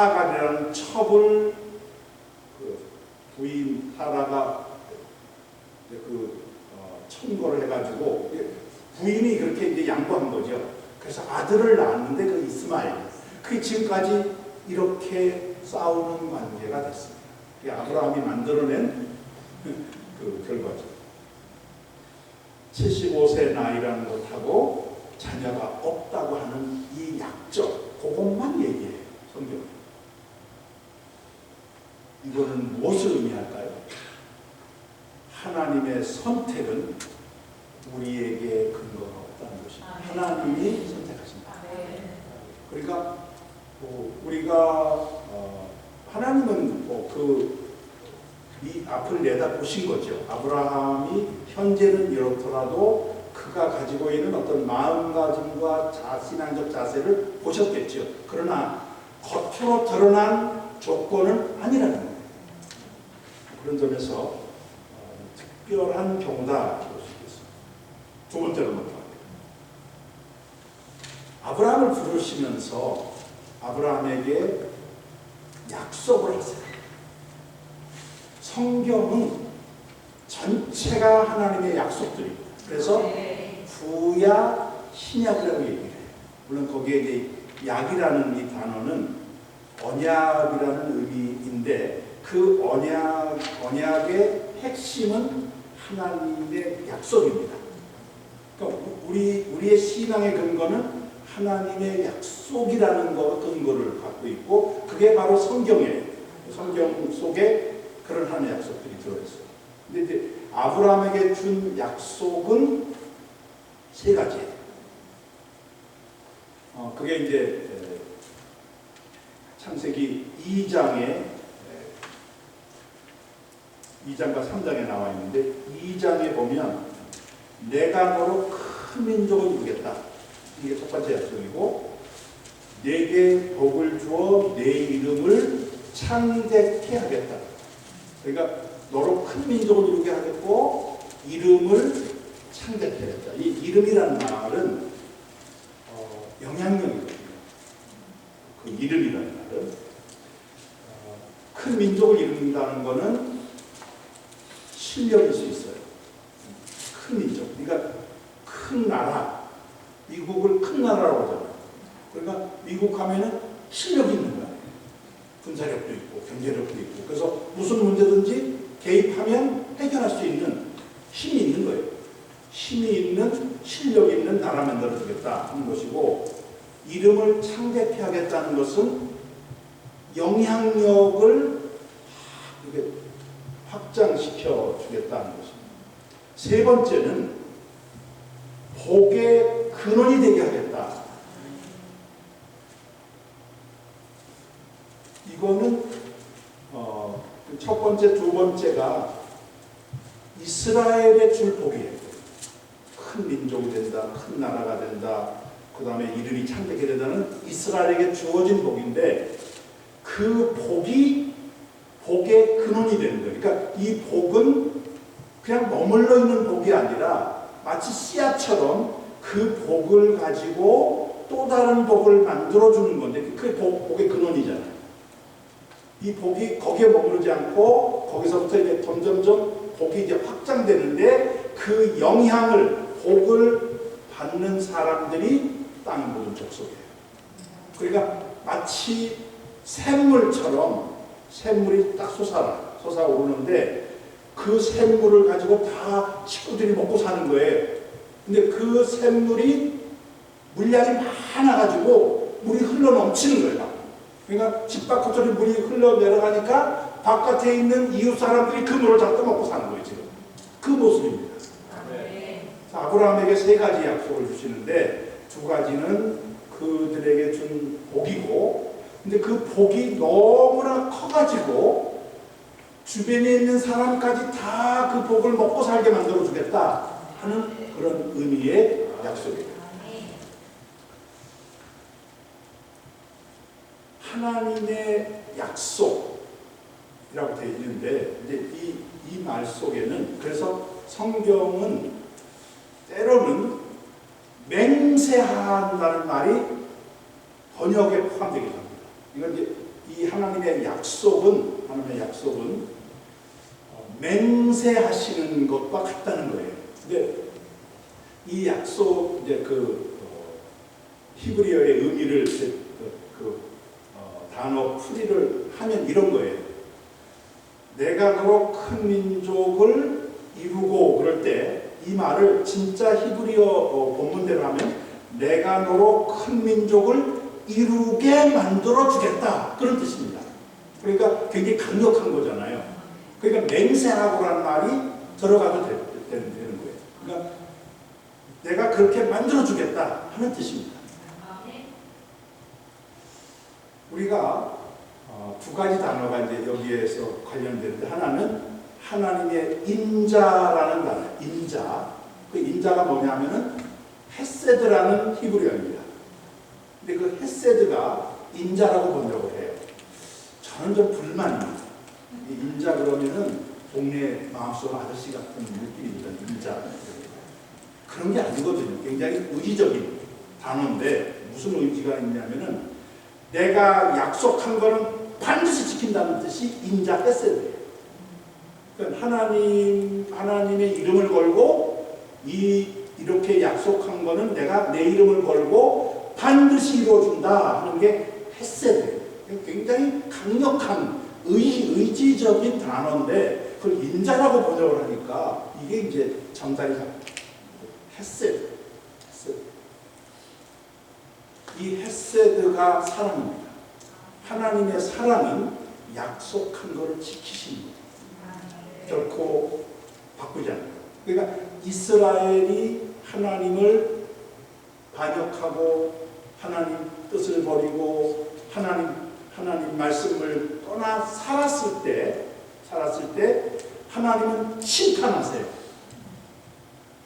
하갈이라는 첩을 부인 사라가 청거를 해가지고 부인이 그렇게 이제 양보한 거죠. 그래서 아들을 낳았는데 그 이스마엘, 그 지금까지 이렇게 싸우는 관계가 됐습니다. 아브라함이 만들어낸 그 결과죠. 75세 나이라는 것하고 자녀가 없다고 하는 이 약점, 그것만 얘기해요, 성경은. 이거는 무엇을 의미할까요? 하나님의 선택은 우리에게 근거가 없다는 것입니다. 하나님이 선택하신다. 그러니까 우리가 하나님은 이 앞을 내다보신 거죠. 아브라함이 현재는 이렇더라도 그가 가지고 있는 어떤 마음가짐과 신앙적 자세를 보셨겠죠. 그러나 겉으로 드러난 조건은 아니라는 거예요. 그런 점에서 특별한 경우다 볼 수 있겠습니다. 두 번째로 봅니다. 아브라함을 부르시면서 아브라함에게 약속을 하세요. 성경은 전체가 하나님의 약속들입니다. 그래서 구약, 신약이라고 얘기를 해요. 물론 거기에 이제 약이라는 이 단어는 언약이라는 의미인데 그 언약의 핵심은 하나님의 약속입니다. 그러니까 우리의 신앙의 근거는 하나님의 약속이라는 근거를 갖고 있고 그게 바로 성경이에요. 성경 속에 그런 하나님의 약속들이 들어있어요. 근데 이제 아브라함에게 준 약속은 세 가지예요. 그게 이제 창세기 2장과 3장에 나와 있는데 2장에 보면 내가 너로 큰 민족을 이루겠다. 이게 첫 번째 약속이고 내게 복을 주어 내 이름을 창대케 하겠다. 그러니까 너로 큰 민족을 이루게 하겠고 이름을 창대케 하겠다. 이 이름이라는 말은 영향력이거든요. 그 이름이라는 말은 큰 민족을 이룬다는 것은 실력일 수 있어요. 큰 민족. 그러니까 큰 나라. 미국을 큰 나라라고 하잖아요. 그러니까 미국 하면은 실력이 있는 거예요. 군사력도 있고 경제력도 있고 그래서 무슨 문제든지 개입하면 해결할 수 있는 힘이 있는 거예요. 힘이 있는 실력이 있는 나라 만들어주겠다 하는 것이고 이름을 창대케 하겠다는 것은 영향력을 확장시켜 주겠다는 것입니다. 세 번째는 복의 근원이 되게 하겠다. 이거는 첫 번째, 두 번째가 이스라엘의 줄 복이에요. 큰 민족이 된다, 큰 나라가 된다, 그 다음에 이름이 창대케 된다는 이스라엘에게 주어진 복인데 그 복이 복의 근원이 되는 거예요. 그러니까 이 복은 그냥 머물러 있는 복이 아니라 마치 씨앗처럼 그 복을 가지고 또 다른 복을 만들어주는 건데 그게 복의 근원이잖아요. 이 복이 거기에 머무르지 않고 거기서부터 이제 점점점 복이 이제 확장되는데 그 영향을, 복을 받는 사람들이 땅 모든 족속이에요. 그러니까 마치 샘물처럼 샘물이 딱 솟아오르는데 그 샘물을 가지고 다 식구들이 먹고 사는 거예요. 근데 그 샘물이 물량이 많아가지고 물이 흘러 넘치는 거예요. 그러니까 집 밖으로 물이 흘러 내려가니까 바깥에 있는 이웃 사람들이 그 물을 잡고 먹고 사는 거예요. 지금 그 모습입니다. 아브라함에게 세 가지 약속을 주시는데 두 가지는 그들에게 준 복이고 근데 그 복이 너무나 커가지고 주변에 있는 사람까지 다 그 복을 먹고 살게 만들어 주겠다 하는 그런 의미의 약속이에요. 하나님의 약속이라고 되어 있는데 이제 이 말 속에는 그래서 성경은 때로는 맹세한다는 말이 번역에 포함되기도 합니다. 이건 이제 이 하나님의 약속은 맹세하시는 것과 같다는 거예요. 근데 이 약속 이제 히브리어의 의미를 단어 풀이를 하면 이런 거예요. 내가 너로 큰 민족을 이루고 그럴 때 이 말을 진짜 히브리어 본문대로 하면 내가 너로 큰 민족을 이루게 만들어 주겠다 그런 뜻입니다. 그러니까 굉장히 강력한 거잖아요. 그러니까 맹세하고라는 말이 들어가도 되는 거예요. 그러니까 내가 그렇게 만들어 주겠다 하는 뜻입니다. 우리가 두 가지 단어가 이제 여기에서 관련되는데 하나는 하나님의 인자라는 단어, 인자. 그 인자가 뭐냐면은 헤세드라는 히브리어입니다. 근데 그 헤세드가 인자라고 번역을 해요. 저는 좀 불만입니다. 인자 그러면은 동네 마음속 아저씨 같은 느낌입니다. 인자. 그런 게 아니거든요. 굉장히 의지적인 단어인데 무슨 의지가 있냐면은 내가 약속한 거는 반드시 지킨다는 뜻이 인자 헤세드예요. 그러니까 하나님의 이름을 걸고 이렇게 약속한 거는 내가 내 이름을 걸고 반드시 이루어준다 하는 게 헤세드예요. 굉장히 강력한 의지적인 단어인데 그걸 인자라고 번역을 하니까 이게 이제 정답이 헤세드. 이 헤세드가 사랑입니다. 하나님의 사랑은 약속한 것을 지키십니다. 결코 바꾸지 않아요. 그러니까 이스라엘이 하나님을 반역하고 하나님 뜻을 버리고 하나님 말씀을 떠나 살았을 때 하나님은 심판하세요.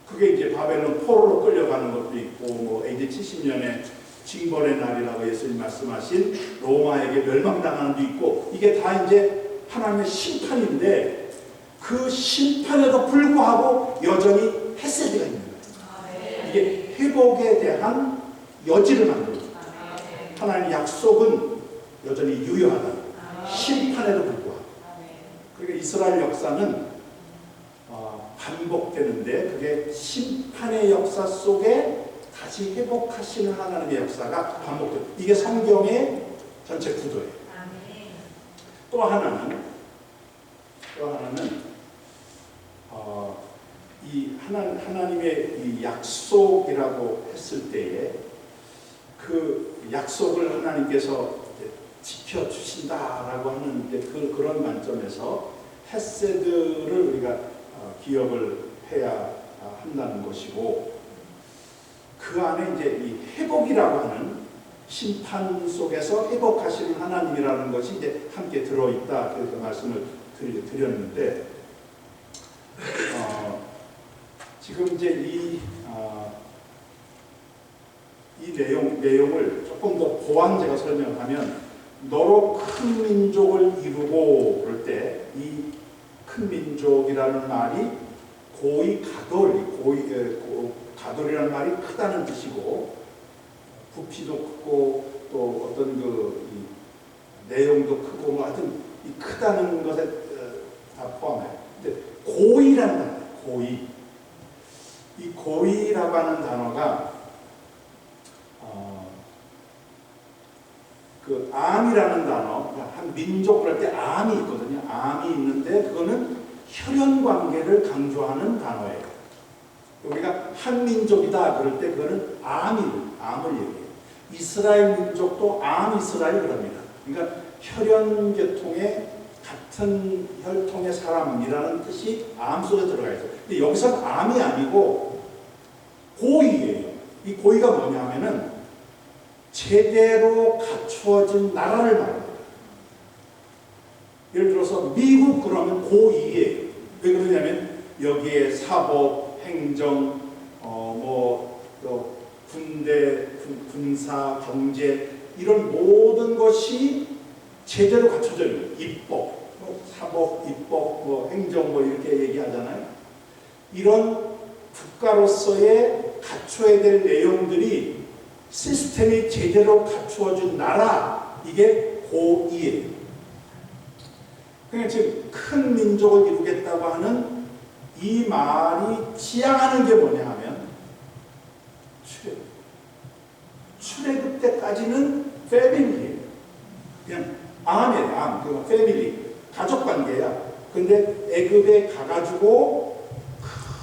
그게 이제 바벨론 포로로 끌려가는 것도 있고 뭐 AD 70년에 징벌의 날이라고 예수님 말씀하신 로마에게 멸망당하는 도 있고 이게 다 이제 하나님의 심판인데 그 심판에도 불구하고 여전히 헤세드가 있는 거예요. 이게 회복에 대한 여지를 만듭니다. 하나님의 약속은 여전히 유효하다. 심판에도 불구하고. 그러니까 이스라엘 역사는 반복되는데 그게 심판의 역사 속에 다시 회복하시는 하나님의 역사가 반복돼요. 이게 성경의 전체 구도예요. 또 하나는 이 하나님의 이 약속이라고 했을 때에 그 약속을 하나님께서 지켜주신다라고 하는 그런 관점에서 헤세드를 우리가 기억을 해야 한다는 것이고 그 안에 이제 이 회복이라고 하는 심판 속에서 회복하시는 하나님이라는 것이 이제 함께 들어있다 그렇게 말씀을 드렸는데 지금 이제 이 내용을 조금 더 보완제가 설명하면 너로 큰 민족을 이루고 그럴 때 이 큰 민족이라는 말이 가돌이라는 말이 크다는 뜻이고 부피도 크고 또 어떤 내용도 크고 뭐 하여튼 이 크다는 것에 다 포함해요. 근데 고의라는 단어, 고의. 이 고의라고 하는 단어가 그 암이라는 단어, 한 민족을 할 때 암이 있거든요. 암이 있는데 그거는 혈연 관계를 강조하는 단어예요. 우리가 한 민족이다 그럴 때 그거는 암을 얘기해요. 이스라엘 민족도 암 이스라엘을 합니다. 그러니까 혈연 계통의 같은 혈통의 사람이라는 뜻이 암 속에 들어가 있어요. 근데 여기서는 암이 아니고 고의예요. 이 고의가 뭐냐면은 제대로 갖추어진 나라를 말합니다. 예를 들어서 미국 그러면 고의예요. 왜 그러냐면 여기에 사법, 행정, 또 군대, 군사, 경제 이런 모든 것이 제대로 갖춰져 있는 입법, 사법, 입법, 행정 이렇게 얘기하잖아요. 이런 국가로서의 갖춰야 될 내용들이 시스템이 제대로 갖추어진 나라, 이게 고의예요. 그러니까 지금 큰 민족을 이루겠다고 하는 이 말이 지향하는 게 뭐냐 하면 출애굽 때까지는 패밀리예요. 그냥 암이에요. 그냥 패밀리, 가족 관계야. 근데 애굽에 가가지고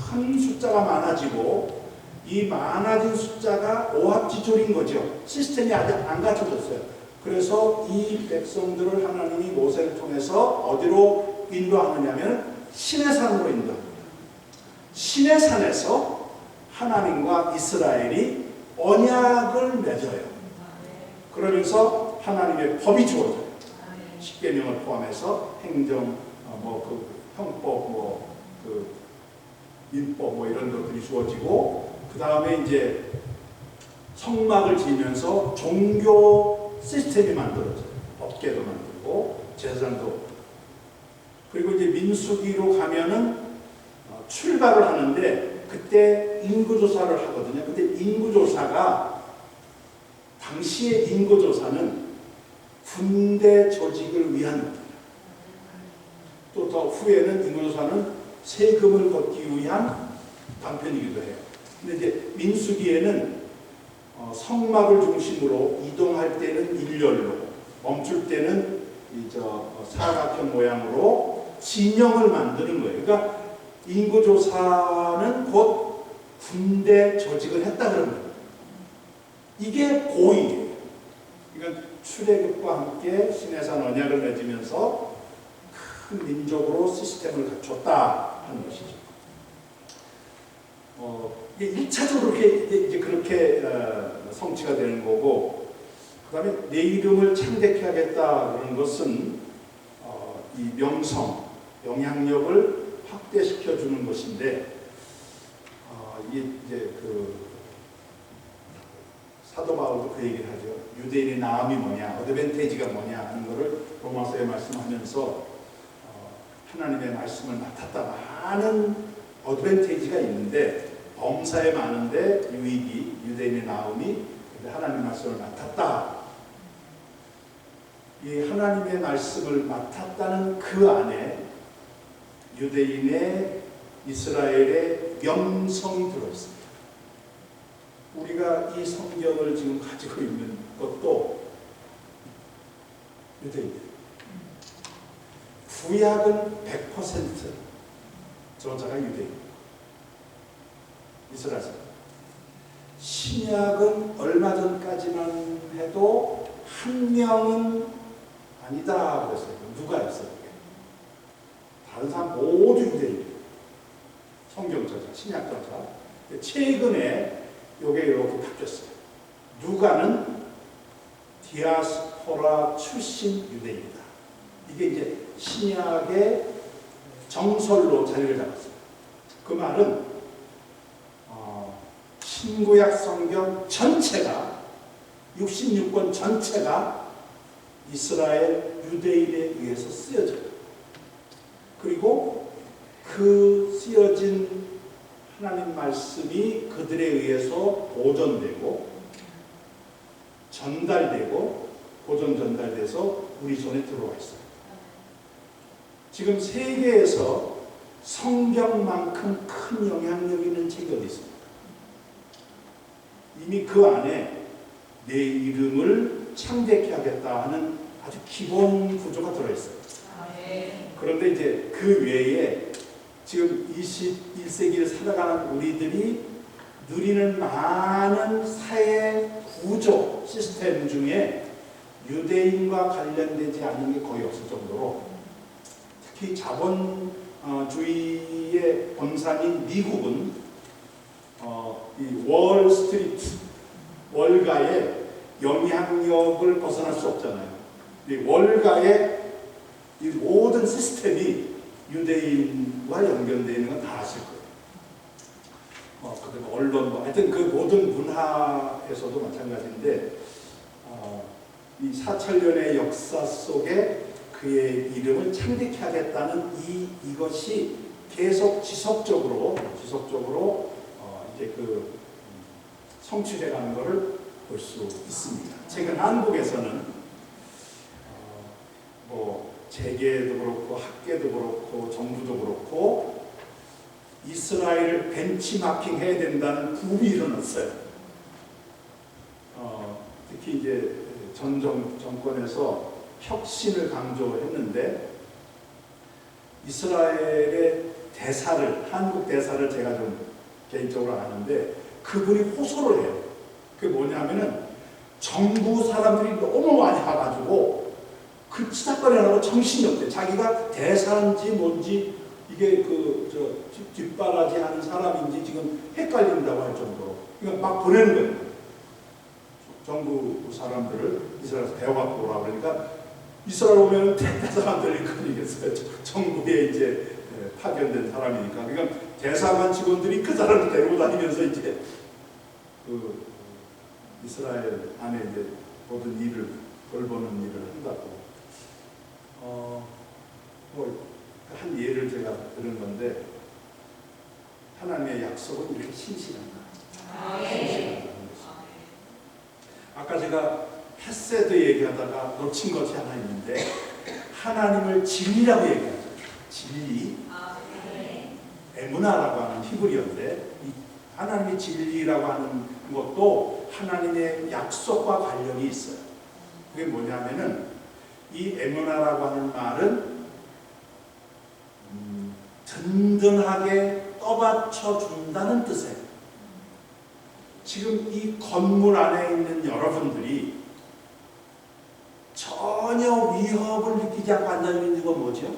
큰 숫자가 많아지고 이 많아진 숫자가 오합지졸인 거죠. 시스템이 아직 안 갖춰졌어요. 그래서 이 백성들을 하나님이 모세를 통해서 어디로 인도하느냐면 시내산으로 인도합니다. 시내산에서 하나님과 이스라엘이 언약을 맺어요. 그러면서 하나님의 법이 주어져요. 십계명을 포함해서 행정, 형법, 민법 이런 것들이 주어지고 그 다음에 이제 성막을 지으면서 종교 시스템이 만들어져요. 법계도 만들고 제사장도. 그리고 이제 민수기로 가면은 출발을 하는데 그때 인구조사를 하거든요. 근데 인구조사가 당시의 인구조사는 군대 조직을 위한 겁니다. 또 더 후에는 인구조사는 세금을 걷기 위한 방편이기도 해요. 근데 이제 민수기에는 성막을 중심으로 이동할 때는 일렬로, 멈출 때는 사각형 모양으로 진영을 만드는 거예요. 그러니까 인구조사는 곧 군대 조직을 했다 그런 거예요. 이게 고의예요. 그러니까 출애굽과 함께 시내산 언약을 맺으면서 큰 민족으로 시스템을 갖췄다 하는 것이죠. 이게 1차적으로 이제 그렇게 성취가 되는 거고, 그 다음에 내 이름을 창대케 하겠다 그러는 것은 이 명성, 영향력을 확대시켜 주는 것인데, 이게 이제 사도 바울도 그 얘기를 하죠. 유대인의 나음이 뭐냐, 어드밴테이지가 뭐냐 하는 것을 로마서에 말씀하면서 하나님의 말씀을 맡았다. 많은 어드밴테이지가 있는데 범사에 많은데 유익이, 유대인의 나음이 하나님의 말씀을 맡았다. 이 하나님의 말씀을 맡았다는 그 안에 유대인의, 이스라엘의 명성이 들어있습니다. 우리가 이 성경을 지금 가지고 있는 것도 유대인들. 구약은 100% 저자가 유대인, 이스라엘 사람. 신약은 얼마 전까지만 해도 한 명은 아니다 그랬어요. 누가였어요? 다른 사람 모두 유대인. 성경 저자, 신약 저자. 최근에 이게 이렇게 바뀌었어요. 누가는 디아스포라 출신 유대인이다. 이게 이제 신약의 정설로 자리를 잡았어요. 그 말은 신구약 성경 전체가, 66권 전체가 이스라엘 유대인에 의해서 쓰여져요. 그리고 그 쓰여진 하나님 말씀이 그들에 의해서 보존되고 전달되고 보존 전달돼서 우리 손에 들어와 있어요. 지금 세계에서 성경만큼 큰 영향력 있는 책이 어디 있습니까? 이미 그 안에 내 이름을 창대케 하겠다 하는 아주 기본 구조가 들어있어요. 그런데 이제 그 외에 지금 21세기를 살아가는 우리들이 누리는 많은 사회 구조 시스템 중에 유대인과 관련되지 않는 게 거의 없을 정도로, 특히 자본주의의 본산인 미국은 이 월스트리트, 월가의 영향력을 벗어날 수 없잖아요. 이 월가의 이 모든 시스템이 유대인과 연결되어 있는 건 다 아실 거예요. 그리고 언론, 하여튼 그 모든 문화에서도 마찬가지인데, 이 4천년의 역사 속에 그의 이름을 창대케 하겠다는 이것이 계속 지속적으로 이제 성취되어가는 것을 볼 수 있습니다. 최근 한국에서는 재계도 그렇고 학계도 그렇고 정부도 그렇고 이스라엘을 벤치마킹 해야 된다는 붐이 일어났어요. 특히 이제 전 정권에서 혁신을 강조했는데 이스라엘의 대사를, 한국 대사를 제가 좀 개인적으로 아는데 그분이 호소를 해요. 그게 뭐냐면은 정부 사람들이 너무 많이 와가지고 그 치닥거리라고 정신이 없대. 자기가 대사인지 뭔지 이게 뒷바라지 하는 사람인지 지금 헷갈린다고 할 정도로. 그러니까 막 보내는 거예요. 정부 사람들을 이스라엘에서 배워갖고 오라 그러니까 이스라엘 오면 대사관들이 그러겠어요. 정부에 이제 파견된 사람이니까. 그러니까 대사관 직원들이 그 사람을 데리고 다니면서 이제 그 이스라엘 안에 이제 모든 일을 돌보는 일을 한다고. 한 예를 제가 들은 건데 하나님의 약속은 이렇게 신실한다. 신실하다는 것입니다. 아까 제가 헤세드 얘기하다가 놓친 것이 하나 있는데 하나님을 진리라고 얘기하죠. 진리. 에무나라고 하는 히브리어인데 하나님의 진리라고 하는 것도 하나님의 약속과 관련이 있어요. 그게 뭐냐면은 이 에무나라고 하는 말은 든든하게 떠받쳐 준다는 뜻이에요. 지금 이 건물 안에 있는 여러분들이 전혀 위협을 느끼지 않고 앉아있는 건 뭐죠?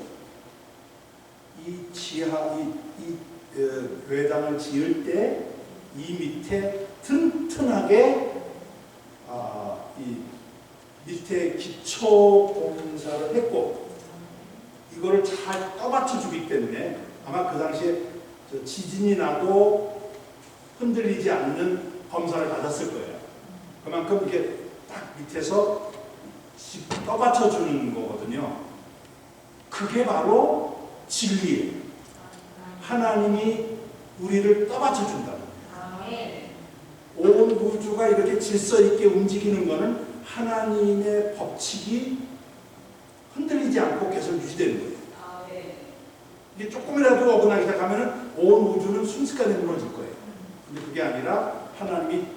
이 지하, 이 교회당을 지을 때 이 밑에 튼튼하게 이 밑에 기초 공사를 했고 이거를 잘 떠받쳐 주기 때문에 아마 그 당시에 지진이 나도 흔들리지 않는 검사를 받았을 거예요. 그만큼 이게 딱 밑에서 떠받쳐 주는 거거든요. 그게 바로 진리예요. 하나님이 우리를 떠받쳐 준다는 거예요. 온 우주가 이렇게 질서 있게 움직이는 것은 하나님의 법칙이 흔들리지 않고 계속 유지되는 거예요. 이게 조금이라도 어긋나기 시작하면 온 우주는 순식간에 무너질 거예요. 근데 그게 아니라 하나님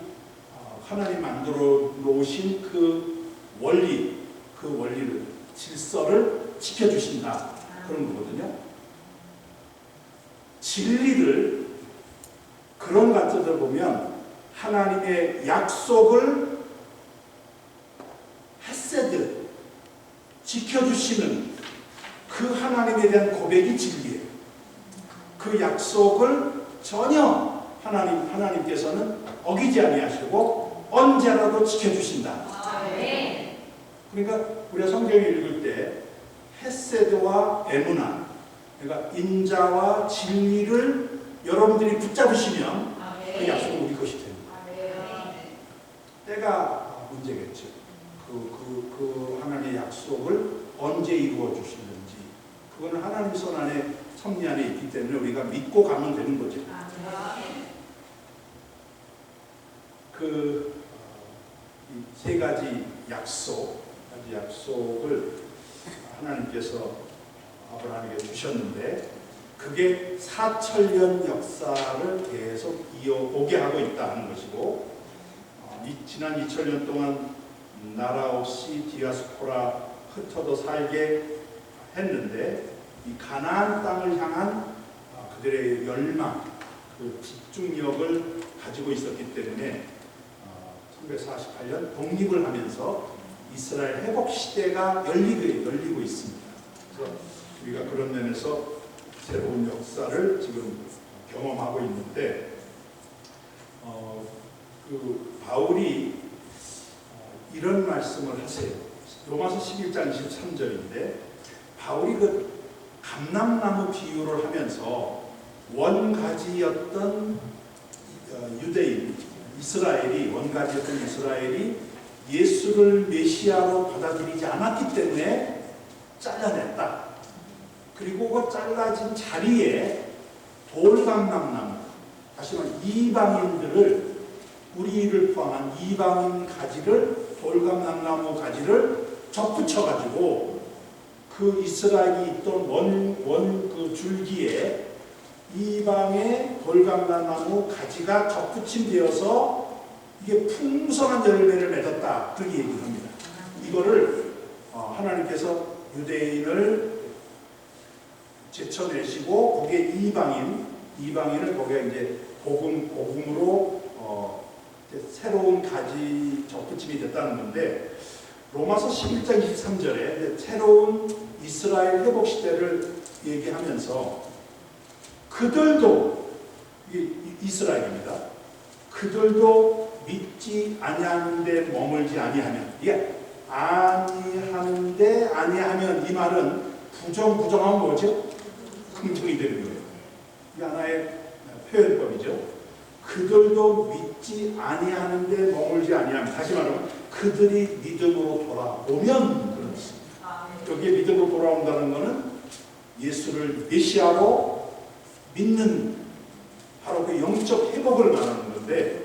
만들어 놓으신 그 원리, 그 원리를, 질서를 지켜주신다. 그런 거거든요. 진리를 그런 가르쳐들 보면 하나님의 약속을 헤세드, 지켜주시는 그 하나님에 대한 고백이 진리예요. 그 약속을 전혀 하나님께서는 어기지 아니하시고 언제라도 지켜주신다. 그러니까 우리가 성경을 읽을 때 헤세드와 에무나, 그러니까 인자와 진리를 여러분들이 붙잡으시면 그 약속은 우리 것이 됩니다. 때가 문제겠죠. 그 하나님의 약속을 언제 이루어 주시는지 그거는 하나님 손 안에 섭리 안에 있기 때문에 우리가 믿고 가면 되는 거죠. 그 세 가지 약속을 하나님께서 아브라함에게 주셨는데 그게 4천년 역사를 계속 이어오게 하고 있다는 것이고 지난 2000년 동안 나라 없이 디아스포라 흩어져 살게 했는데 이 가나안 땅을 향한 그들의 열망, 그 집중력을 가지고 있었기 때문에 1948년 독립을 하면서 이스라엘 회복 시대가 열리고 있습니다. 그래서 우리가 그런 면에서 새로운 역사를 지금 경험하고 있는데 그 바울이 이런 말씀을 하세요. 로마서 11장 23절인데 바울이 그 감람나무 비유를 하면서 원가지였던 유대인 원가지였던 이스라엘이 예수를 메시아로 받아들이지 않았기 때문에 잘라냈다. 그리고 그 잘라진 자리에 돌감람나무, 다시 말해 이방인들을 우리를 포함한 이방인 가지를 돌감람나무 가지를 접붙여가지고 그 이스라엘이 있던 원 그 줄기에 이방의 돌감람나무 가지가 접붙임되어서 이게 풍성한 열매를 맺었다. 그렇게 얘기를 합니다. 이거를 하나님께서 유대인을 제쳐내시고 거기에 이방인을 거기에 이제 복음으로 새로운 가지 접붙임이 됐다는 건데, 로마서 11장 23절에 새로운 이스라엘 회복 시대를 얘기하면서 그들도, 이스라엘입니다. 그들도 믿지 아니하는데 머물지 아니하면, 아니하는데 아니하면, 이 말은 부정하면 뭐죠? 긍정이 되는 거예요. 이게 하나의 표현법이죠. 그들도 믿지 아니하는데 머물지 아니하면, 다시 말하면 그들이 믿음으로 돌아오면 그런 뜻입니다. 여기에 믿음으로 돌아온다는 것은 예수를 메시아로 믿는 바로 그 영적 회복을 말하는 건데,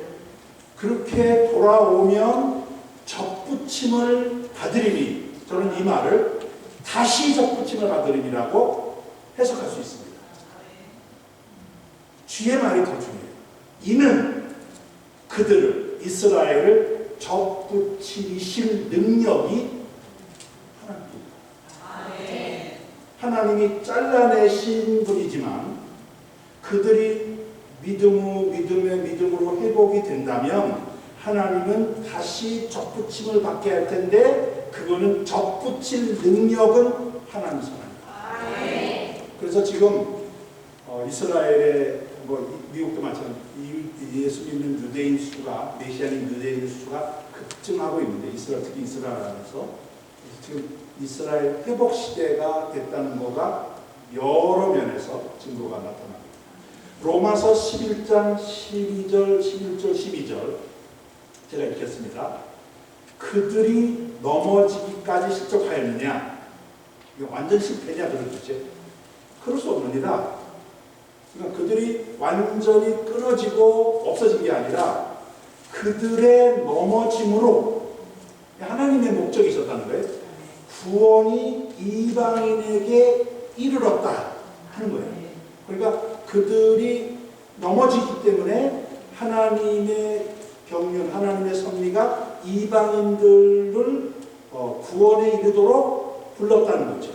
그렇게 돌아오면 접붙임을 받으리니, 저는 이 말을 다시 접붙임을 받으리니라고 해석할 수 있습니다. 뒤의 말이 더 중요해요. 이는 그들을, 이스라엘을 접붙이실 능력이 하나님입니다. 하나님이 잘라내신 분이지만 그들이 믿음으로 회복이 된다면 하나님은 다시 접붙임을 받게 할 텐데, 그거는 접붙일 능력은 하나님 손안입니다. 그래서 지금 이스라엘의 미국도 마찬가지, 예수 믿는 유대인 수가, 메시아인 유대인 수가 급증하고 있는데, 특히 이스라엘 안에서 지금 이스라엘 회복 시대가 됐다는 거가 여러 면에서 증거가 나타납니다. 로마서 11장 12절, 11절, 12절 제가 읽겠습니다. 그들이 넘어지기까지 실족하였느냐? 이거 완전 실패냐? 그러겠죠. 그럴 수 없느니라. 그러니까 그들이 완전히 끊어지고 없어진 게 아니라 그들의 넘어짐으로 하나님의 목적이 있었다는 거예요. 구원이 이방인에게 이르렀다 하는 거예요. 그러니까 그들이 넘어지기 때문에 하나님의 경륜, 하나님의 섭리가 이방인들을 구원에 이르도록 불렀다는 거죠.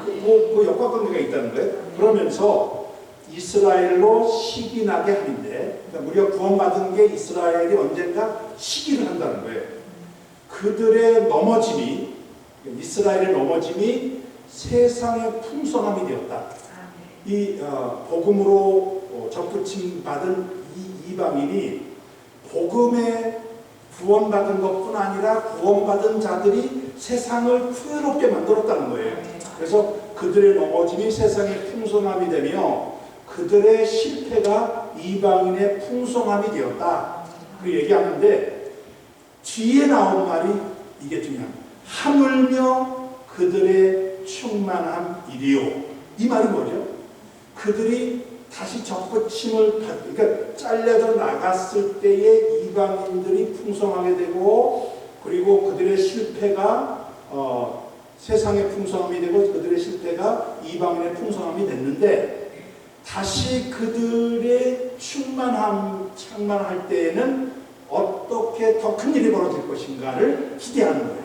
그 역학관계가 있다는 거예요. 그러면서 이스라엘로 시기나게 하는데, 그러니까 우리가 구원받은 게 이스라엘이 언젠가 시기를 한다는 거예요. 그들의 넘어짐이, 이스라엘의 넘어짐이 세상의 풍성함이 되었다. 이 복음으로 접붙임 받은 이 이방인이 복음에 구원받은 것뿐 아니라 구원받은 자들이 세상을 풍요롭게 만들었다는 거예요. 그래서 그들의 넘어짐이 세상의 풍성함이 되며 그들의 실패가 이방인의 풍성함이 되었다. 그 얘기하는데 뒤에 나온 말이 이게 중요합니다. 하물며 그들의 충만함이리요. 이 말이 뭐죠? 그들이 다시 접붙임을 그러니까 잘려져 나갔을 때에 이방인들이 풍성하게 되고, 그리고 그들의 실패가 세상의 풍성함이 되고 그들의 실패가 이방인의 풍성함이 됐는데, 다시 그들의 충만할 때에는 어떻게 더 큰 일이 벌어질 것인가를 기대하는 거예요.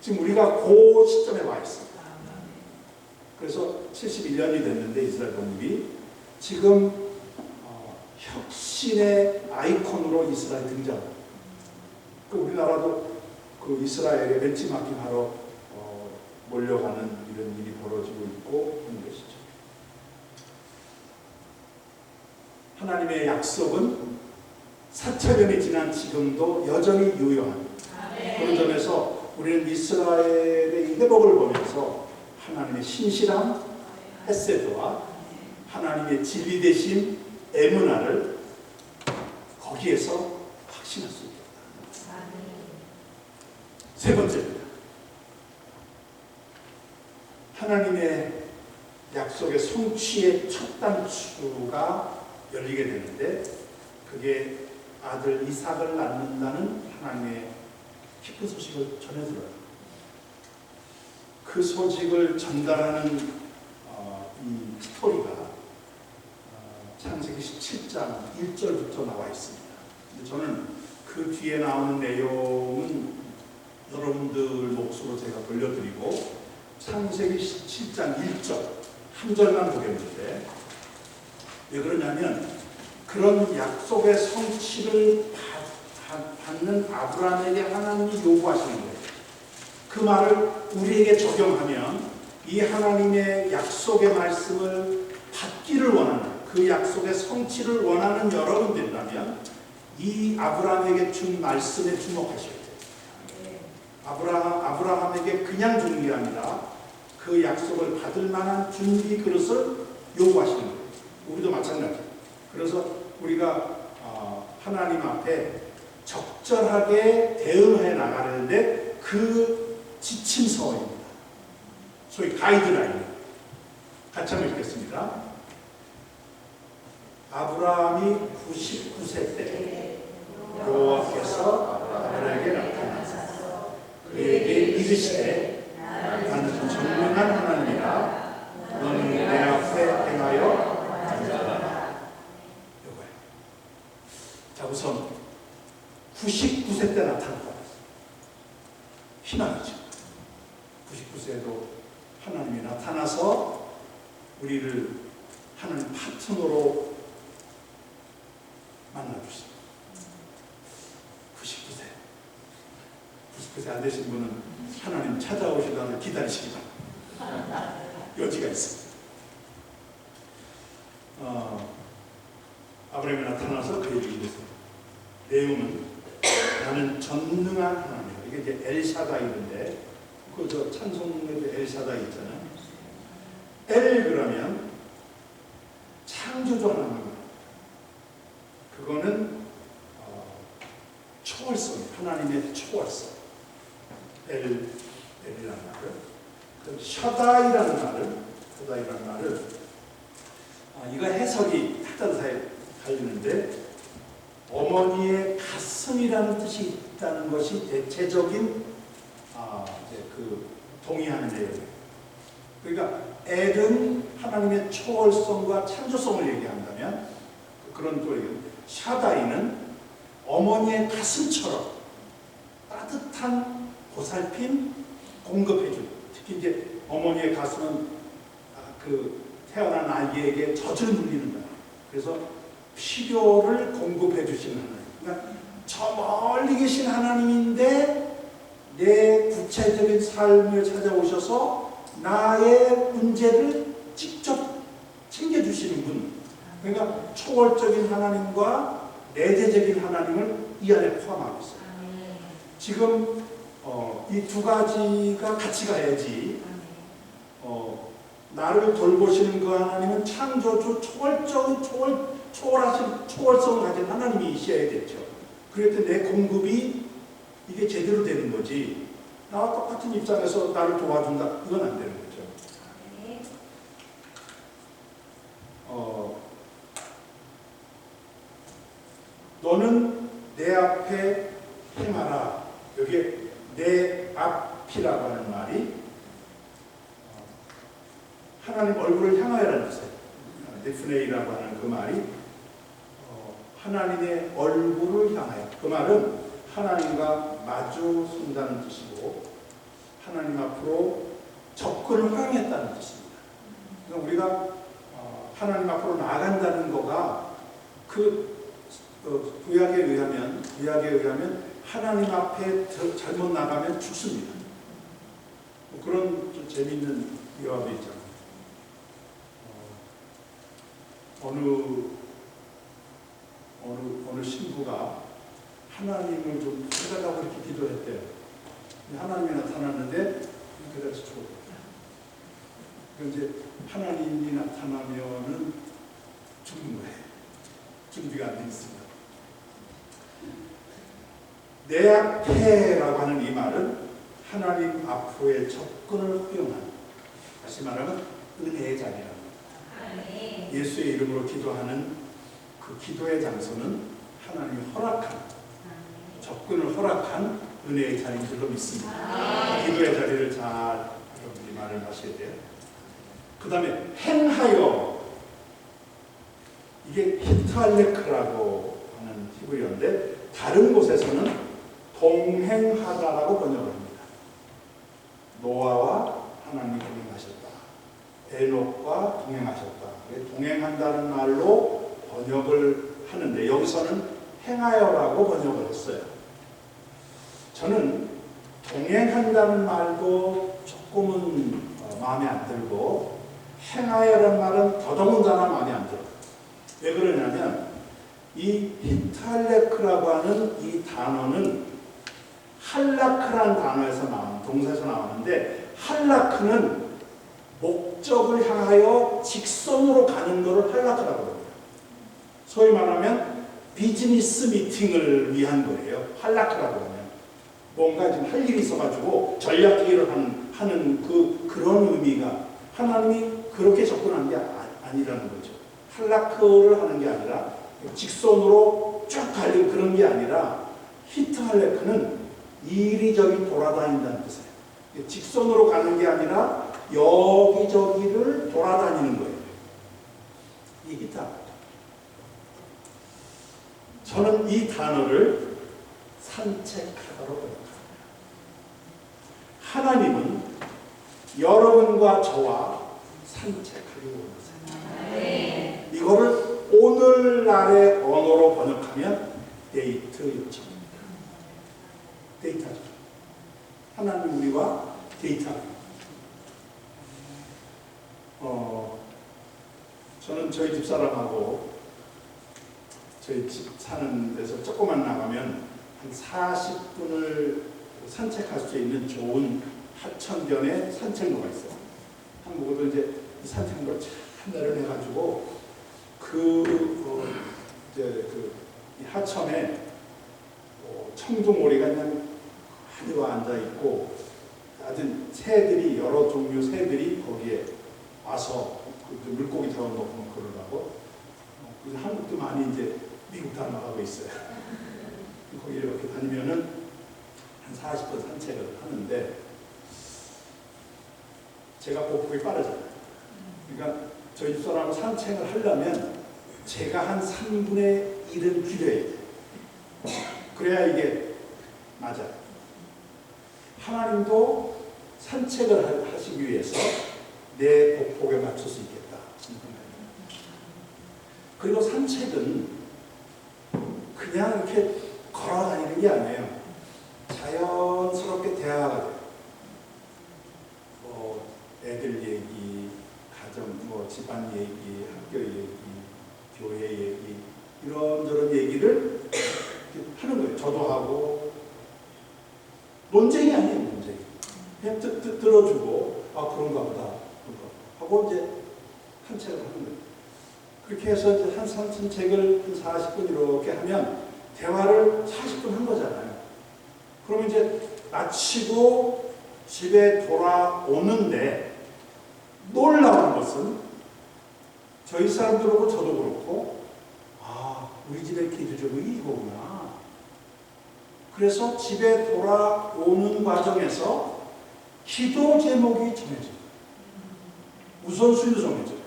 지금 우리가 그 시점에 와 있습니다. 그래서 71년이 됐는데 이스라엘 독립이 지금 혁신의 아이콘으로 이스라엘 등장합니다. 우리나라도 그 이스라엘의 벤치마킹하러 몰려가는 이런 일이 벌어지고 있고 하는 것이죠. 하나님의 약속은 4차년이 지난 지금도 여전히 유효합니다. 그런 점에서 우리는 이스라엘의 회복을 보면서 하나님의 신실함, 헤세드와 하나님의 진리 되신 에무나를 거기에서 확신할 수 있겠다. 세 번째입니다. 하나님의 약속의 성취의 첫 단추가 열리게 되는데, 그게 아들 이삭을 낳는다는 하나님의 기쁜 소식을 전해들어요. 그 소식을 전달하는 이 스토리가 창세기 17장 1절부터 나와 있습니다. 근데 저는 그 뒤에 나오는 내용은 여러분들 몫으로 제가 돌려드리고 창세기 17장 1절 한 절만 보겠는데, 왜 그러냐면 그런 약속의 성취를 받는 아브라함에게 하나님이 요구하시는 거예요. 그 말을 우리에게 적용하면 이 하나님의 약속의 말씀을 받기를 원하는, 그 약속의 성취를 원하는 여러분들이라면 이 아브라함에게 준 말씀에 주목하셔야 돼요. 아브라함에게 그냥 주는 게 아니라 그 약속을 받을 만한 준비 그릇을 요구하시는 거예요. 우리도 마찬가지예요. 그래서 우리가 하나님 앞에 적절하게 대응해 나가는데 그 지침서입니다. 소위 가이드라인. 같이 한번 읽겠습니다. 아브라함이 99세 때 여호와께서 아브라함에게 나타나서 그에게 이르시되 나는 전능한 하나님이라 너는 내 앞에 행하여 앉아라. 이거예요. 자, 우선 99세 때 나타났다. 희망이죠. 99세에도 하나님이 나타나서 우리를 하나님 파트너로 만나주십니다. 99세 안 되신 분은 하나님 찾아오시다가 기다리시기 바랍니다. 여지가 있습니다. 아브라함이 나타나서 그에게 이르시되, 내용은 나는 전능한 하나님이다. 이게 이제 엘샤다이인데, 그 찬송에도 엘샤다이 있잖아요. 엘 그러면 창조주 하나님. 그거는 초월성, 하나님의 초월성. 엘이라는 말을, 샤다이라는 말을, 이거 해석이 따뜻하게 갈리는데, 어머니의 가슴이라는 뜻이 있다는 것이 대체적인 그 동의하는 내용이에요. 그러니까 엘은 하나님의 초월성과 창조성을 얘기한다면 그런 소리예요. 샤다이는 어머니의 가슴처럼 따뜻한 보살핌, 공급해주는. 특히 이제 어머니의 가슴은 그 태어난 아이에게 젖을 물리는 거예요. 그래서 필요를 공급해 주시는 하나님. 그러니까 저 멀리 계신 하나님인데 내 구체적인 삶을 찾아오셔서 나의 문제를 직접 챙겨주시는 분. 그러니까 초월적인 하나님과 내재적인 하나님을 이 안에 포함하고 있어요. 지금 이 두 가지가 같이 가야지 나를 돌보시는 그 하나님은 창조주, 초월하신 초월성을 가진 하나님이셔야겠죠. 그럴 때 내 공급이 이게 제대로 되는 거지, 나와 똑같은 입장에서 나를 도와준다, 이건 안 되는 거죠. 너는 내 앞에 행하라. 여기에 내 앞이라고 하는 말이 하나님 얼굴을 향하여라는 뜻이에요. 데프네이라고 하는 그 말이 하나님의 얼굴을 향하여. 그 말은 하나님과 마주 선다는 뜻이고 하나님 앞으로 접근을 허용했다는 뜻입니다. 그래서 우리가 하나님 앞으로 나아간다는 거가 구약에 의하면 하나님 앞에 잘못 나가면 죽습니다. 그런 좀 재미있는 유화도 있잖아요. 어느 신부가 하나님을 좀 찾아가고 이렇게 기도했대요. 하나님이 나타났는데 그래서 죽었대요. 이제 하나님이 나타나면은 죽는 거예요. 준비가 안 돼 있습니다. 내 앞에라고 하는 이 말은 하나님 앞으로의 접근을 허용하는, 다시 말하면 은혜의 자리라는 겁니다. 예수의 이름으로 기도하는 그 기도의 장소는 하나님이 허락한, 접근을 허락한 은혜의 자리인 줄로 믿습니다. 기도의 자리를 잘 말을 하셔야 돼요. 그 다음에 행하여, 이게 히탈레크라고 하는 히브리어인데 다른 곳에서는 동행하다라고 번역을 합니다. 노아와 하나님이 동행하셨다. 에녹과 동행하셨다. 동행한다는 말로 번역을 하는데 여기서는 행하여라고 번역을 했어요. 저는 동행한다는 말도 조금은 마음에 안 들고 행하여라는 말은 더더군다나 마음에 안 들어요. 왜 그러냐면 이 히탈레크라고 하는 이 단어는 할라크라는 단어에서 나오는, 동사에서 나오는데 할라크는 목적을 향하여 직선으로 가는 것을 할라크라고 합니다. 소위 말하면 비즈니스 미팅을 위한 거예요. 할라크라고 하면 뭔가 지금 할 일이 있어가지고 전략 회의를 하는 그런 의미가, 하나님이 그렇게 접근한 게 아니라는 거죠. 할라크를 하는 게 아니라 직선으로 쭉 가는 그런 게 아니라 히탈레크는 이리저리 돌아다닌다는 뜻이에요. 직선으로 가는 게 아니라 여기저기를 돌아다니는 거예요. 이 히탈. 저는 이 단어를 산책하다로 번역합니다. 하나님은 여러분과 저와 산책하기 원하세요. 이거를 오늘날의 언어로 번역하면 데이트 요청입니다. 데이트하죠. 하나님 우리와 데이트합니다. 저는 저희 집사람하고 저희 집 사는 데서 조금만 나가면 한 40분을 산책할 수 있는 좋은 하천변에 산책로가 있어요. 한국에도 이제 이 산책로를 참 내려내가지고 이 하천에 청둥오리가 그냥 많이 와 앉아 있고, 아주 새들이, 여러 종류 새들이 거기에 와서 물고기 잡아먹고 그러라고. 그래서 한국도 많이 이제 미국 다 나가고 있어요. 거기 이렇게 다니면은 한 40분 산책을 하는데 제가 보폭이 빠르잖아요. 그러니까 저희 집사람하고 산책을 하려면 제가 한 3분의 1은 줄여야 돼요. 그래야 이게 맞아요. 하나님도 산책을 하시기 위해서 내 보폭에 맞출 수 있겠다. 그리고 산책은 그냥 이렇게 걸어 다니는 게 아니에요. 자연스럽게 대화가 돼요. 애들 얘기, 가정, 집안 얘기, 학교 얘기, 교회 얘기, 이런저런 얘기를 하는 거예요. 저도 하고. 논쟁이 아니에요, 논쟁. 그냥 들어주고, 그런가 보다. 하고 이제 산책을 하는 거예요. 그렇게 해서 이제 한 산책을 한 40분 이렇게 하면 대화를 40분 한 거잖아요. 그러면 이제 마치고 집에 돌아오는데 놀라운 것은 저희 사람들하고 저도 그렇고, 우리 집의 기도적이 이거구나. 그래서 집에 돌아오는 과정에서 기도 제목이 정해져요. 우선순위도 정해져요.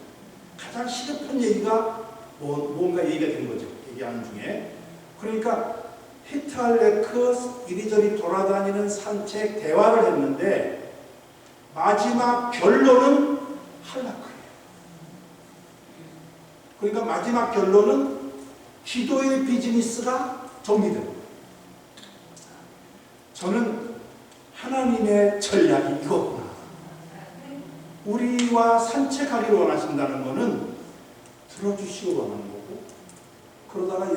가장 시급한 얘기가 뭔가 얘기가 된 거죠. 얘기하는 중에. 그러니까 히탈레크 이리저리 돌아다니는 산책 대화를 했는데 마지막 결론은 할라크예요. 그러니까 마지막 결론은 기도의 비즈니스가 정리되는 거예요. 저는 하나님의 전략이 이거구나. 우리와 산책하기를 원하신다는 것은 들어주시고 원하는 거고, 그러다가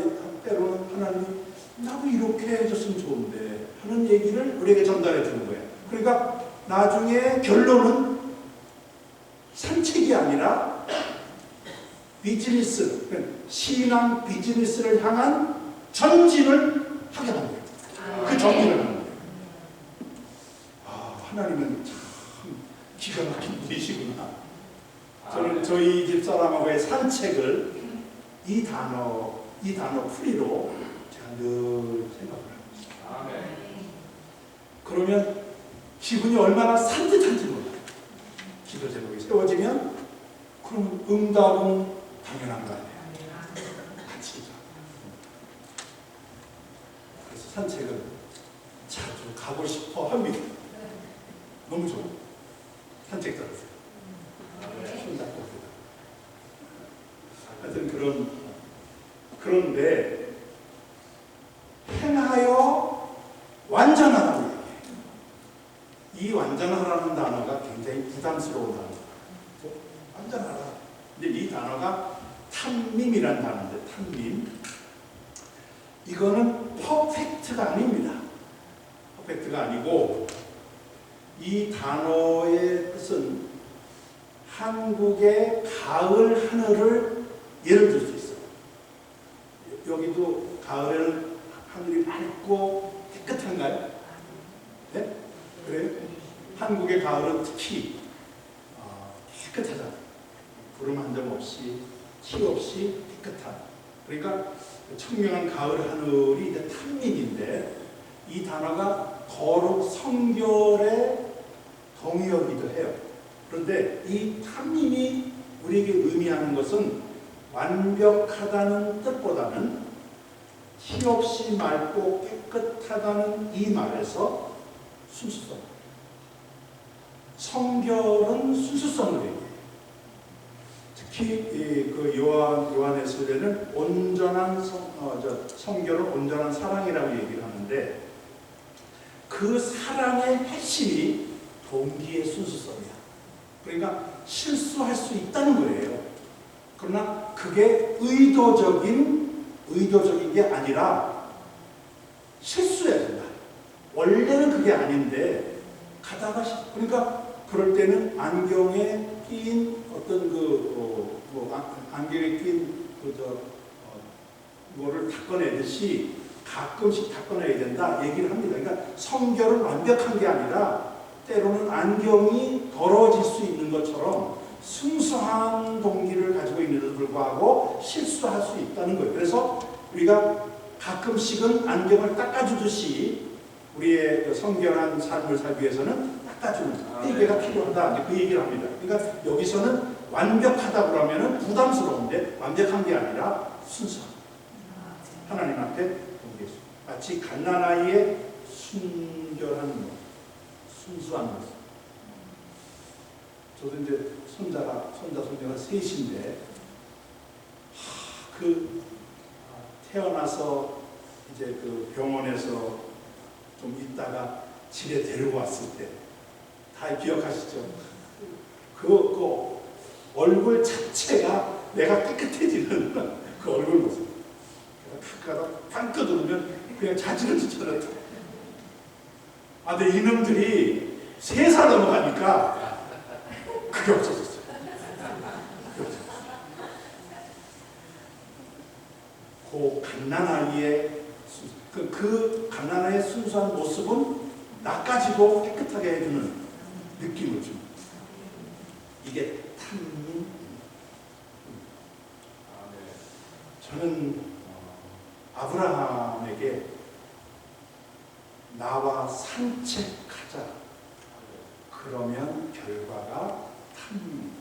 때로는 하나님이 나도 이렇게 해줬으면 좋은데 하는 얘기를 우리에게 전달해 주는 거예요. 그러니까 나중에 결론은 산책이 아니라 비즈니스, 신앙 비즈니스를 향한 전진을 하게 하는 거예요. 그 전진을 하는 거예요. 하나님은 참 기가 막힌 분이시구나. 저는 저희 집사람하고의 산책을 이 단어 풀이로 제가 늘 생각을 하고 있어요. 그러면 기분이 얼마나 산뜻한지 몰라요. 기도 제목이 세워지면 그럼 응답은 당연한 거 아니에요. 같이 기도. 그래서 산책을 자주 가고 싶어 합니다. 너무 좋아요. 산책 따라서. 손 잡고 하여튼 그런데 행하여 완전하라고 얘기해요. 이 완전하라는 단어가 굉장히 부담스러운 단어예요. 완전하라. 근데 이 단어가 탐밈이라는 단어인데, 탐밈. 이거는 퍼펙트가 아닙니다. 퍼펙트가 아니고, 이 단어의 뜻은 한국의 가을 하늘을 예를 들 수 있어요. 여기도 가을에는 하늘이 맑고 깨끗한가요? 네? 그래요? 한국의 가을은 특히 깨끗하잖아요. 구름 한 점 없이, 티 없이 깨끗한. 그러니까 청명한 가을 하늘이 이제 탐민인데, 이 단어가 거룩 성결의 동의어기도 해요. 그런데 이 탐민이 우리에게 의미하는 것은 완벽하다는 뜻보다는 티 없이 맑고 깨끗하다는 이 말에서 순수성, 성결은 순수성을 얘기해요. 특히 그 요한에서는 온전한 성결은 온전한 사랑이라고 얘기를 하는데, 그 사랑의 핵심이 동기의 순수성이야. 그러니까 실수할 수 있다는 거예요. 그러나 그게 의도적인 게 아니라 실수해야 된다. 원래는 그게 아닌데 가다가 그러니까 그럴 때는 안경에 끼인 어떤 안경에 끼인 그거를 닦아내듯이 가끔씩 닦아내야 된다 얘기를 합니다. 그러니까 성결은 완벽한 게 아니라 때로는 안경이 더러워질 수 있는 것처럼 순수한 동기를 가지고 있는데도 불구하고 실수할 수 있다는 거예요. 그래서 우리가 가끔씩은 안경을 닦아주듯이 우리의 성결한 삶을 살기 위해서는 닦아주는 회개가 필요하다. 그 얘기를 합니다. 그러니까 여기서는 완벽하다고 그러면 부담스러운데 완벽한 게 아니라 순수한. 하나님 앞에 동기했습니다. 마치 갓난아이의 순결한 것, 순수한 모습. 저도 이제 손자가 셋인데, 태어나서 이제 그 병원에서 좀 있다가 집에 데리고 왔을 때, 다 기억하시죠? 그 얼굴 자체가 내가 깨끗해지는 그 얼굴 모습. 가다가 방긋 누르면 그냥 자지를 쫓아냈다. 근데 이놈들이 3살 넘어가니까 그게 없어졌어요. 그 갓난아이의 그 갓난아이의 순수한 모습은 나까지도 깨끗하게 해주는 느낌을 줍니다. 이게 탐민. 저는 아브라함에게 나와 산책하자. 그러면 결과가 탐민.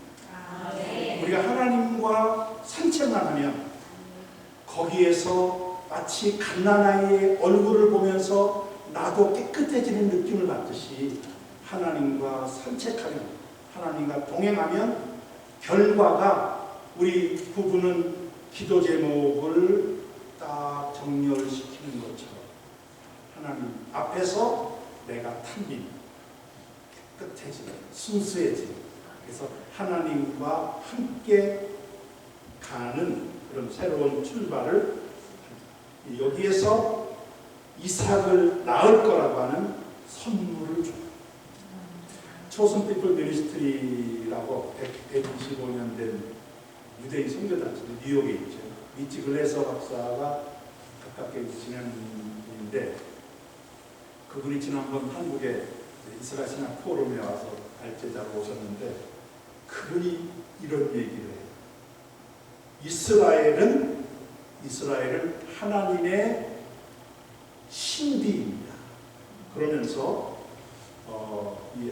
우리가 하나님과 산책만 하면 거기에서 마치 갓난아이의 얼굴을 보면서 나도 깨끗해지는 느낌을 받듯이 하나님과 산책하면, 하나님과 동행하면 결과가, 우리 부부는 기도 제목을 딱 정렬시키는 것처럼 하나님 앞에서 내가 탐민, 깨끗해지는, 순수해지는, 그래서 하나님과 함께 가는 그런 새로운 출발을, 여기에서 이삭을 낳을 거라고 하는 선물을 줘요. 초선 피플 미니스트리라고 125년 된 유대인 선교단체, 뉴욕에 있죠. 미치 글래서 박사가 가깝게 지낸 분인데, 그분이 지난번 한국에 이스라엘 신학 포럼에 와서 발제자로 오셨는데, 그분이 이런 얘기를 해요. 이스라엘은 하나님의 신비입니다. 그러면서 이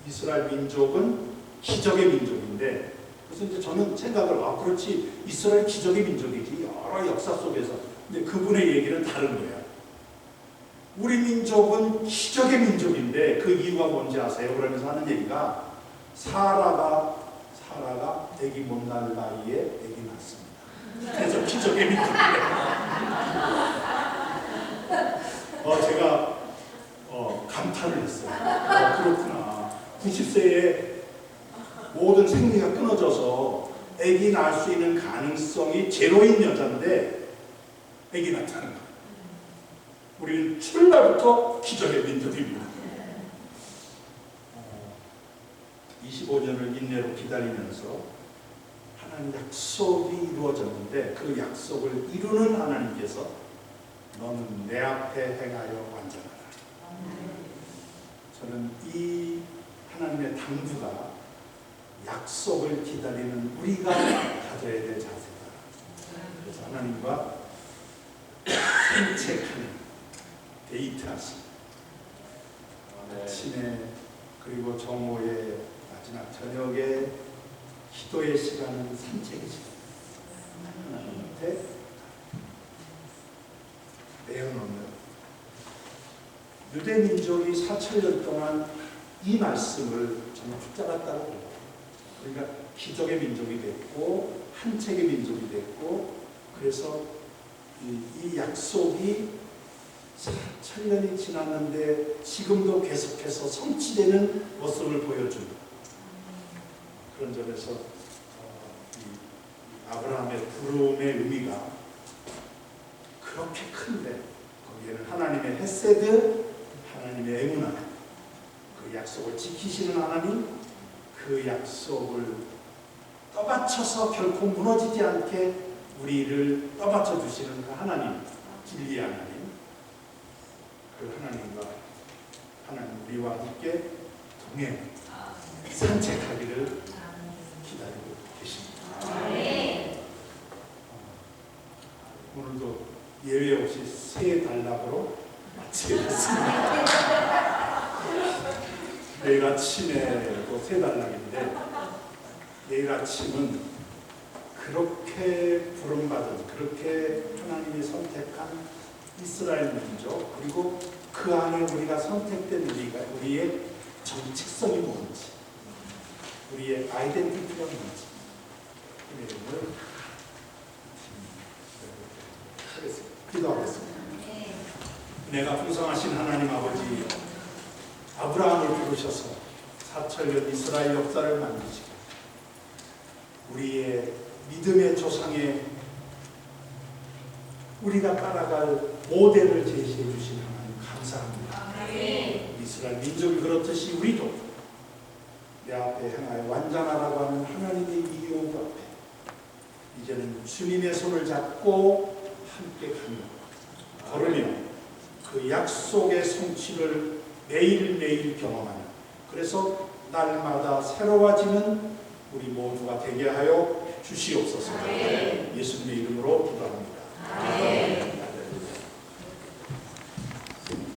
이스라엘 민족은 기적의 민족인데, 그래서 이제 저는 생각을, 그렇지, 이스라엘 기적의 민족이지, 여러 역사 속에서. 근데 그분의 얘기는 다른 거예요. 우리 민족은 기적의 민족인데 그 이유가 뭔지 아세요? 그러면서 하는 얘기가, 사라가 아기 못 낳을 나이에 아기 낳습니다. 그래서 기적의 민족이에요. 제가 감탄을 했어요. 그렇구나. 90세에 모든 생리가 끊어져서 아기 낳을 수 있는 가능성이 제로인 여자인데 아기 낳자는 거예요. 우리는 출발부터 기적의 민족입니다. 25년을 인내로 기다리면서 하나님 약속이 이루어졌는데 그 약속을 이루는 하나님께서 너는 내 앞에 행하여 완전하라. 저는 이 하나님의 당부가 약속을 기다리는 우리가 가져야 될 자세다. 그래서 하나님과 산책하는, 데이트하시는 아침에 그리고 정오에 마지막 저녁에 기도의 시간은 산책의 시간. 하나님한테 내어놓는, 유대 민족이 4,000년 동안 이 말씀을 정말 붙잡았다고 해요. 그러니까 기적의 민족이 됐고 한책의 민족이 됐고, 그래서 이 약속이 4,000년이 지났는데 지금도 계속해서 성취되는 모습을 보여줍니다. 그런 점에서 이 아브라함의 부름의 의미가 그렇게 큰데, 거기에는 하나님의 헤세드, 하나님의 에무나, 그 약속을 지키시는 하나님, 그 약속을 떠받쳐서 결코 무너지지 않게 우리를 떠받쳐 주시는 그 하나님, 진리의 하나님, 그 하나님과 하나님 우리와 함께 동행, 산책하기를 기다리고 계십니다. 오늘도 예외 없이 새 단락으로 마치게 됐습니다. 내일 아침에 또 새 단락인데, 내일 아침은 그렇게 부름받은, 그렇게 하나님이 선택한 이스라엘 민족, 그리고 그 안에 우리가 선택된 우리의 정체성이 뭔지, 우리의 아이덴티티가 뭔지, 그 내용을 기도하겠습니다. 내가 풍성하신 하나님 아버지, 아브라함을 부르셔서 4,000년 이스라엘 역사를 만드시고 우리의 믿음의 조상에 우리가 따라갈 모델을 제시해 주신 하나님 감사합니다. 이스라엘 민족이 그렇듯이 우리도 내 앞에 행하여 완전하라고 하는 하나님의 이 요구 앞에 이제는 주님의 손을 잡고 함께 걸으며 그 약속의 성취를 매일매일 경험하는, 그래서 날마다 새로워지는 우리 모두가 되게 하여 주시옵소서. 예수님의 이름으로 기도합니다.